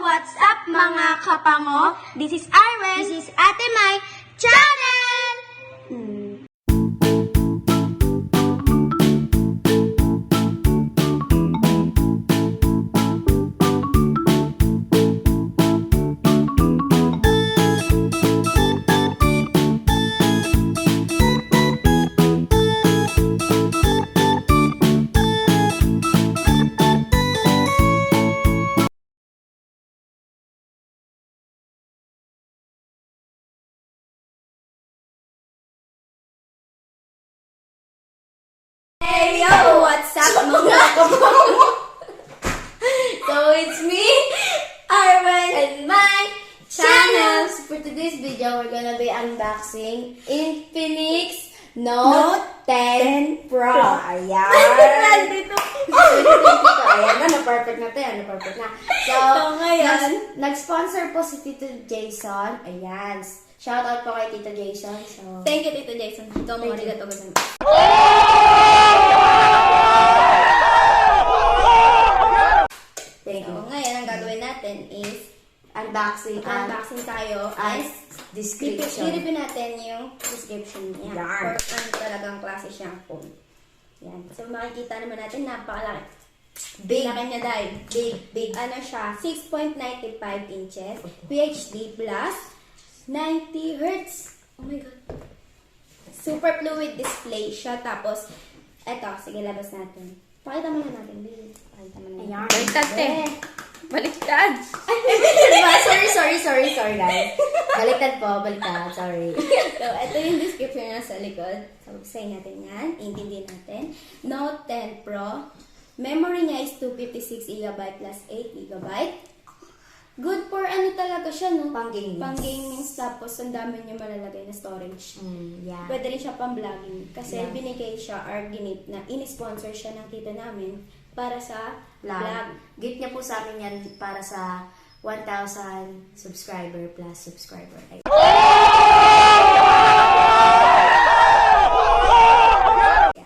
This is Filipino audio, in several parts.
What's up mga kapango? This is Arwen. This is Ate Mai Channel! Hey yo, what's up mga kapango? So it's me, Arwen and my channel. For today's video, we're gonna be unboxing Infinix Note 10 Pro. Ayan. Nandito. Ayan na, perfect na to yan. Perfect na. So ngayon, nag-sponsor po si Tito Jason. Ayan. Shoutout po kay Tito Jason. So, Thank you, Tito Jason. Ito mo arigato gozaimasu. Thank you. So, ngayon, ang gagawin natin is unboxing tayo as description. Hiripin natin yung description niya. Or ano talagang klase siyang phone. Yan. So, makikita naman natin, napakalaki. Big. Laki niya dahil. Big. Ano siya? 6.95 inches. PHD plus 90 Hz. Oh my God. Super fluid display siya. Tapos, eto, sige, labas natin. Pakita mo na natin, babe. Pakita mo na natin. Ayan. Baliktad eh. Baliktad. Sorry guys. Baliktad po, baliktad. Sorry. So, ito yung description niya sa likod. So, say natin yan. Intindihin natin. Note 10 Pro. Memory niya is 256GB plus 8GB. Good for ano talaga siya, no? Pang-gaming. Pang-gaming. Tapos, ang dami niya malalagay na storage. Yeah. Pwede rin siya pang-vlogging. Kasi Yeah. binigay siya or ginip na in-sponsor siya ng tito namin para sa vlog. Gift niya po sa amin yan para sa 1,000 subscriber plus subscriber.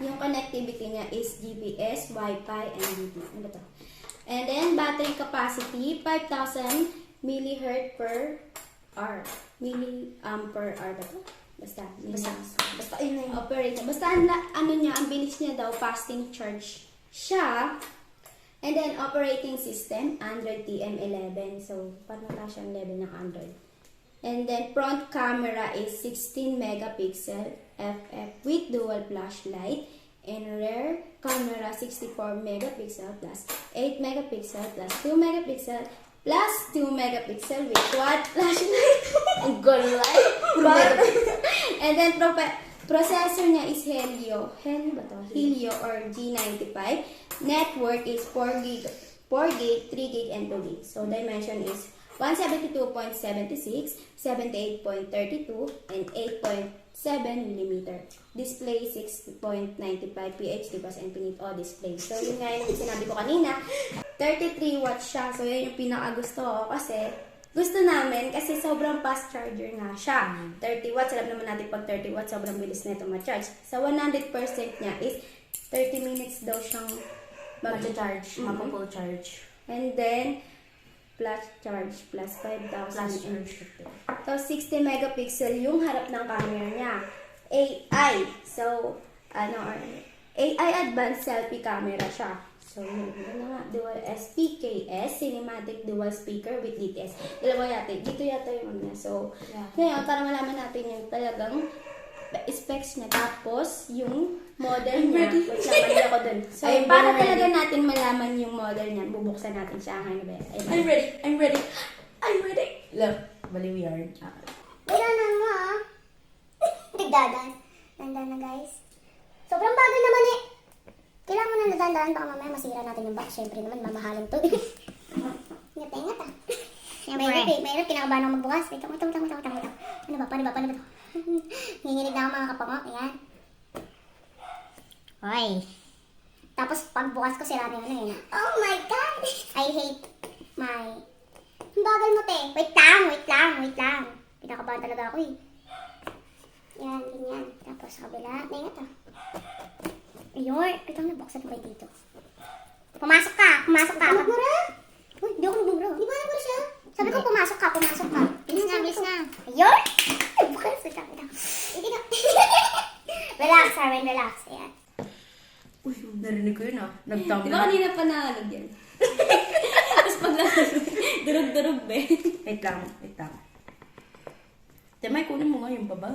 Yung connectivity niya is GPS, Wi-Fi, and Bluetooth. Ano ba to? And then, battery capacity, 5,000 mAh per hour. Milliampere hour ba to? Basta yun na yung operator. Basta, ano niya, ang bilis niya daw, fasting charge siya. And then, operating system, Android TM11. So, parang na siyang level ng Android. And then, front camera is 16 megapixel FF with dual flashlight. And rear camera, 64 megapixel plus 8 megapixel plus 2 megapixel plus 2 megapixel with quad flashlight. Ang light. And then, processor niya is Helio or G95. Network is 4 gig, 3 gig, and 2 gig. So, dimension is 172.76, 78.32, and 8.7 mm. Display 6.95 PHD plus Infinite O display. So, yun nga yung sinabi ko kanina. 33 watts siya. So, yun yung pinaka-gusto ko kasi gusto namin kasi sobrang fast charger nga siya. 30 watts. Alam naman natin pag 30 watts, sobrang bilis na ito ma-charge. Sa 100% niya is 30 minutes daw siyang Mag-charge. Mapo-full charge. And then, plus charge plus 5,000 mAh. So, 60 megapixel yung harap ng camera niya. AI. So, AI Advanced Selfie Camera siya. So, yun nga. Dual SPKS, Cinematic Dual Speaker with DTS. Dalawa yata. Dito yata yung niya. So, ngayon, para malaman natin yung talagang specs niya. Tapos, yung model niya. Wait lang, mali ako dun. So, para talaga natin malaman yung model niya, bubuksan natin siya. I'm ready. Look, baliw yarn. Kailan na mo ah. Nagdadan. Dandan na guys. Sobrang bagay naman eh. Kailangan mo na nadandan baka mamaya masira natin yung box. Siyempre naman, mamahalin to. Ingat ah. Mayroon, kinakabahan ako magbukas. Wait, Ano ba? Paano ba to? Hinginig na ako mga kapango. Ayan. Hoy. Tapos pagbukas ko sila na yun. Oh my God! I hate my... Ang bagal mo, te. Wait lang. Pinakabahan talaga ako eh. Yan, ganyan. Tapos sa kabila. Naingat ah. Ayun. Ito na, buksan ko kayo dito. Pumasok ka. Nagmura? Uy, di ako nagmura. Di ba nagmura siya? and relax. Ayan. Uy, narinig ko yun ah. Di Nagtama. ba kanina pa naalag yan? Tapos pag durog-durog be. Wait lang. May kunin mo nga yung baba.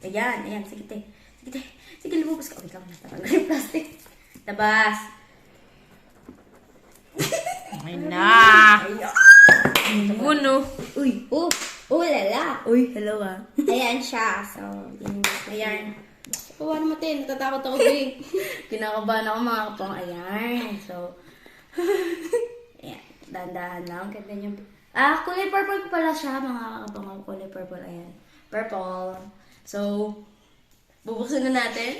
Ayan. Sige, te. Sige, lumabas ka. Wait lang, natanggal yung plastic. Tabas. Ay na! Uno. Uy. Lala. Uy, hello ah. Ayan siya. So, Ayan. Paano mo tin? Natatakot ako big. Kinakabahan ako mga kapang. Ayan. So, ayan. Dahan-dahan lang. Ganda niyo. Kulay purple pala siya mga kapang. Kulay purple. Ayan. Purple. So, bubuksan na natin.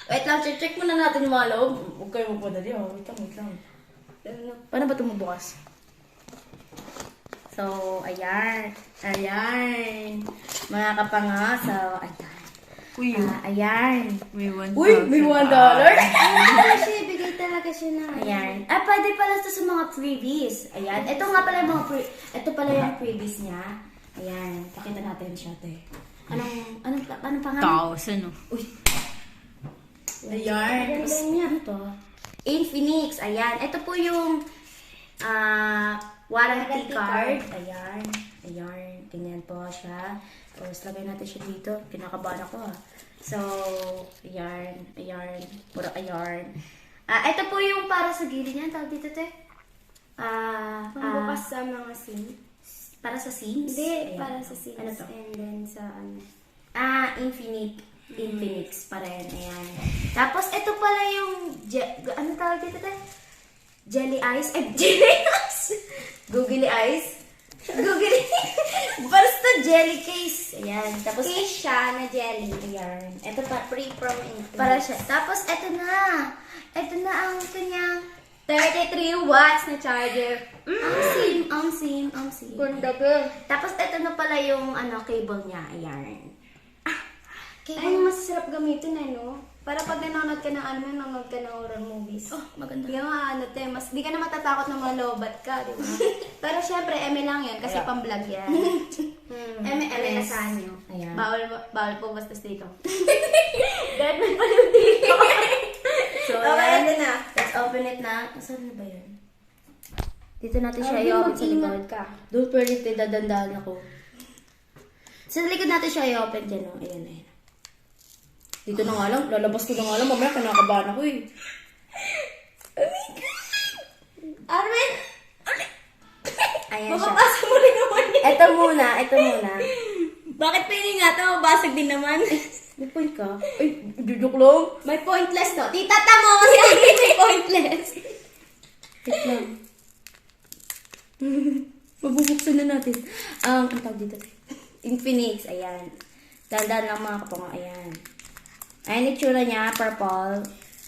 Wait lang, check muna natin yung mga loob. Huwag kayo magpadali. Wait lang. Paano ba ito mabukas? So, ayan. Mga kapanga. So, ayan. Uy, Ayan. may $1. Uy, may $1. Kasi bigay talaga siya na. Ayan. Pwede pala ito sa mga freebies. Ayan. Ito nga pala yung ito pala yung freebies niya. Ayan. Pakita natin siya, te. Anong pangalan? 1,000, no? Uy. Ayan. Tapos, ano to? Infinix. Ayan. Ito po yung warranty card. Ayan. Ganyan po siya. Tapos, lagay natin siya dito. Kinakabahan ako ah. So, ayan. Puro ayan. Ito po yung para sa gilid niya. Tawag dito, te. Pambukas sa mga SIM. Para sa SIMs? Hindi, Ayan. para sa SIM. Ano to? And then sa ano. Infinix pa rin. Ayan. Tapos, ito pala yung, ano tawag dito, te? Jelly Eyes? Jelly Eyes! Googly Eyes? Basta jelly case. Ayan. Tapos, Case siya na jelly. ayan. Ito pa, Free from Infinix. para siya. Tapos, ito na. Ito na ang kanyang 33 watts na charger. ang SIM. Ganda ba? Tapos, ito na pala yung cable niya. Ayan. Ay, masasarap gamitin no? Para pag nanonood ka ng anime, nanonood ka ng horror movies. Oh, maganda. Di ka nga di ka na matatakot na malobat ka, di ba? Pero syempre, eme lang yan kasi pang-vlog yan. Eme asahan nyo. Ayan. Bawal po bastos dito. Dahil may paliw dito. So, Okay, ayan. ito na. Let's open it na. Saan na ba yun? Dito natin siya Ay, i-open sa mag-ingat likod. ka. Doon pwede dadandahan ako. Sa likod natin siya i-open dyan. Oh. Ayan. Dito na nga lang. Lalabas ko na nga lang. Mamaya kinakabahan ako eh. Arwen! Ayan siya. Mapapasa mo rin naman yun. Ito muna. Bakit piningatan mo? Basag din naman. May point ka? Ay, joke lang. May pointless to. Titata mo kasi may pointless. Wait lang. Mabubuksan na natin. Ang tawag dito. Infinix. Ayan. Dandan lang mga kapanga. Ayan. Ayan itsura niya. Purple.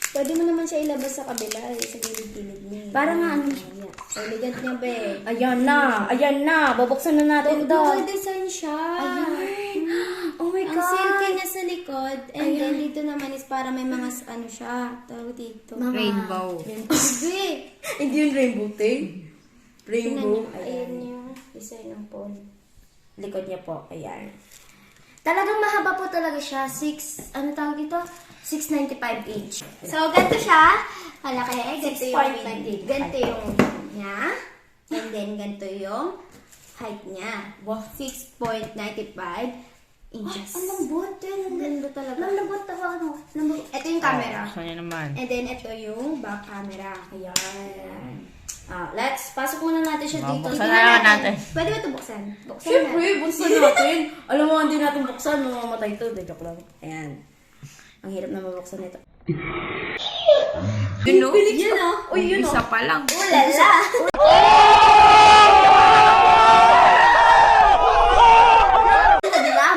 Pwede mo naman siya ilabas sa kabila sa gilid-gilid niya. Para nga ano siya. Elegant niya be. Ayan na. Babuksan na natin ito. Dual design siya. Ayan. Oh my Ang God. silky niya sa likod. And then dito naman is para may mga ano siya. Tawag dito. Rainbow. Hindi. Hindi yung rainbow thing. Rainbow. Ayan yung design ng phone. Likod niya po. Ayan. Talagang mahaba po talaga siya. 695 inch. So, ganito siya. Kalaki. Ganito yung 6.98. ganito yung niya. And then, ganito yung height niya. Wow. 6.95 inches. Ang lambot din. Ang ganda talaga. Lambot ako. Lambot. Ito yung camera. Gusto niya naman. And then, ito yung back camera. Ayan. Pasok muna natin siya dito. Buksan na natin. Pwede ba ito buksan? Buksan Siyempre, natin. buksan natin. Alam mo, hindi natin buksan. Mamamatay ito. Joke lang. Ayan. Ang hirap na mabuksan ito. Yun, no? Yun o. Uy, yun Isa pa lang. Ulala.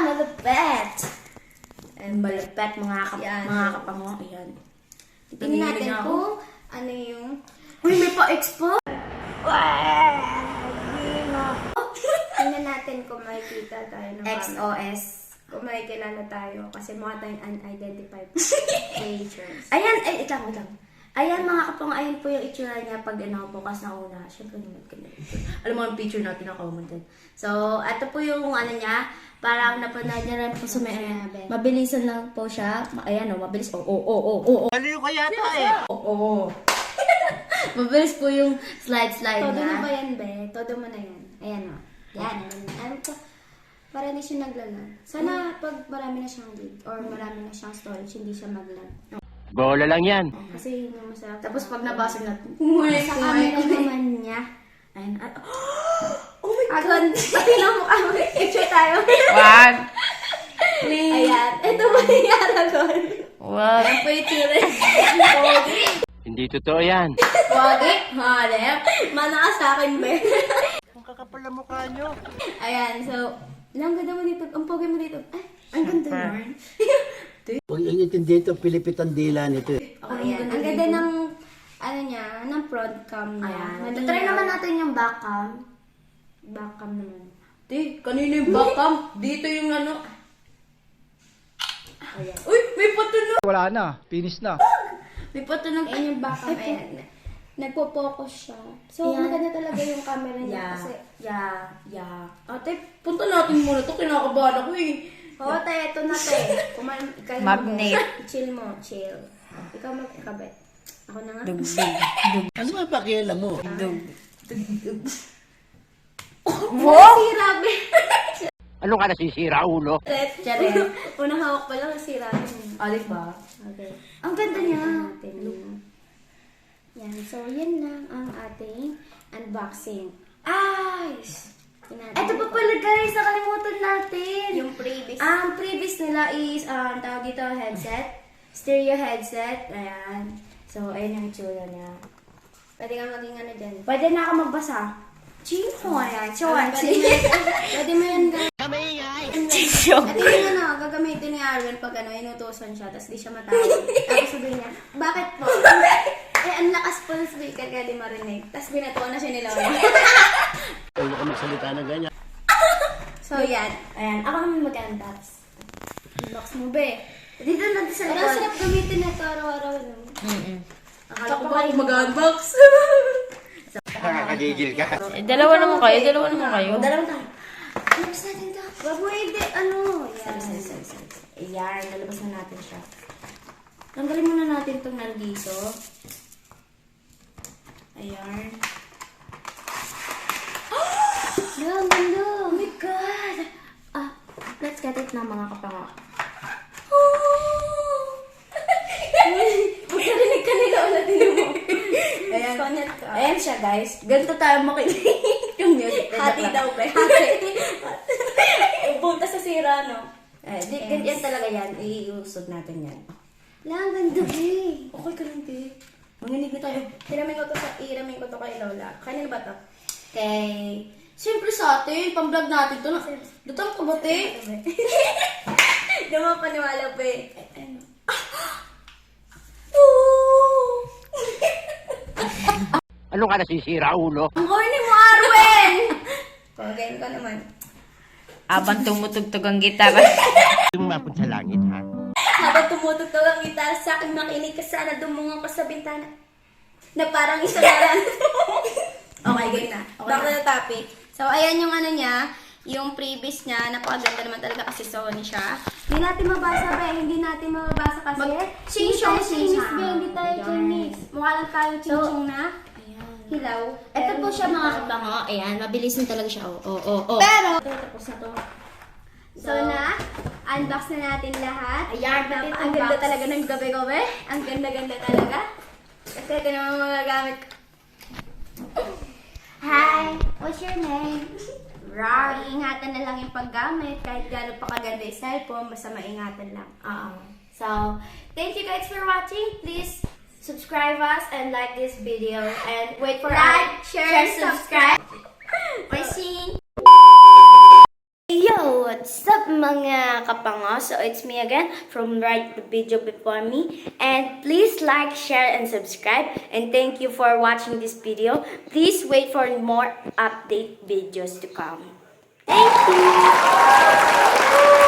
Malupet. And malupet Yan. mga kapango. Ayan. Tingnan natin Tingnan ako. kung ano yung... Uy, may pa-expo. Tingnan natin kung makikita tayo ng camera. XOS. Kung makikilala tayo. Kasi mukha tayong unidentified creatures. Ayan, ay, ito lang. Ayan mga kapang, ayan po yung itsura niya pag bukas na una. Siyempre naman ganyan. Alam mo ang picture natin na commented. So, ito po yung ano niya. Parang napanood niya rin po sa may mabilisan lang po siya. Ayan o, mabilis. Oo. Ano yung kaya tayo? Oo. Mabilis po yung slide Todo niya. na ba yan, be? Todo mo na yan. Ayan o. Yan. Ano pa? Para hindi siya naglalag. Sana pag marami na siyang gig or marami na siyang storage, hindi siya maglag. Bola lang yan. Kasi yun yung masarap. Tapos pag nabasa natin, Sa camera naman niya. Ayan. Oh my God! Pati na mukha mo. Picture tayo. Wag. Ayan. Ito ba yung Aragon? Wag. Ayan po yung itsura. Hindi totoo yan. Wagi. Hanep. Mana ka sa akin, be. Ang kakapal na mukha nyo. Ayan, so, ang ganda mo dito. Ang pogi mo dito. Ay, Ang ganda naman. Huwag inintindi ito, pilipit ang dila nito eh. ayan. Ang ganda ng, ano niya, ng front cam niya. Ayan. Try naman natin yung back cam. Back cam naman. Kanino yung back cam? Dito yung ano. Ayan. Uy! May patunog! Wala na, finish na. May patunog. Ayan yung back cam. Ayan. Nagpo-focus siya. So, Ayan. maganda talaga yung camera niya kasi. Yeah. Ate, punta natin muna ito. Kinakabahan ako eh. Oo, te, ito na, te. Ikaw Magnet. Chill mo, chill. Ikaw magkakabit. Ako na nga. Dugdug. Ano ba pakialam mo? Sira, be. Ano ka nasisira, ulo? Charet. Unang hawak pa lang, sira. Diba? Okay. Ang ganda niya. Yan. So, yan lang ang ating unboxing. Ayos! Tingnan Ito pa pala guys, nakalimutan natin. yung previous. Ang previous nila is, tawag dito, headset. Stereo headset. Ayan. So, ayan yung itsura niya. Pwede kang maging ano dyan. Pwede na ako magbasa. Chino, ayan. Pwede mo yan, guys. Chicho. At yung ano, gagamitin ni Arwen pag ano, inutusan siya, tapos di siya matawag. Tapos sabihin niya, bakit po? Ang lakas po ng speaker kaya di marinig. Tapos binatuan na siya nila. Huwag ka magsalita na ganyan. So, yan. Ayan, ako naman mag-unbox. Unbox mo, be. Dito natin sa Pero sarap gamitin na ito araw-araw. No? Akala ko ba ako mag-unbox? Nakakagigil ka. Dalawa naman kayo. Dalawang tayo. Unbox natin ito. Wag mo hindi, ano. Yan. Sorry. Ayan, nalabas na natin siya. Tanggalin muna natin itong nandito. Ayan. Yan, ganda. Oh my God! Let's get it na mga kapanga. Magkarinig ka nila ulit din mo. Ayan. Connect ka. Ayan siya guys. Ganito tayo makinig yung music. Hati daw, be. Hati. Bunta sa sira, no? Ganyan talaga yan. Iusod natin yan. Lang, ganda, be. Okay ka lang, te. Manginig na tayo. Iramin ko to kay Lola. Kanina ba to? Okay. Siyempre sa atin, pang-vlog natin to. Lutang ka ba, te? Hindi mo paniwala, be. Ano ka nasisira, ulo? Ang horny mo, Arwen! Kagayin ko naman. Abang tumutugtog ang gitara. Yung mapun sa langit, ha? Habang tumutugtog ang gitara sa akin, makinig ka sana, dumungan ka sa bintana. Na parang isa na lang. Okay, game na. Back to the topic. So, ayan yung ano niya, yung previous niya, napakaganda naman talaga kasi Sony siya. Hindi natin mabasa ba, hindi natin mababasa kasi. Hindi tayo Chinese, be, hindi tayo Chinese. Mukha lang tayo ching na. Hilaw. Ito po siya mga kabango. Ayan, mabilis na talaga siya. Oh. Pero, Tapos na to. so na, unbox na natin lahat. Ayan, Ang ganda talaga ng gabi-gabi. Ang ganda-ganda talaga. Kasi ito naman magagamit ko. Hi! What's your name? Rar. Iingatan na lang yung paggamit. Kahit gano'n pa kaganda yung cellphone, basta maingatan lang. So, thank you guys for watching. Please subscribe us and like this video and wait for Like, share, subscribe. Bye, see. Yo, what's up mga kapango? So it's me again from right the video before me. And please like, share, and subscribe. And thank you for watching this video. Please wait for more update videos to come. Thank you!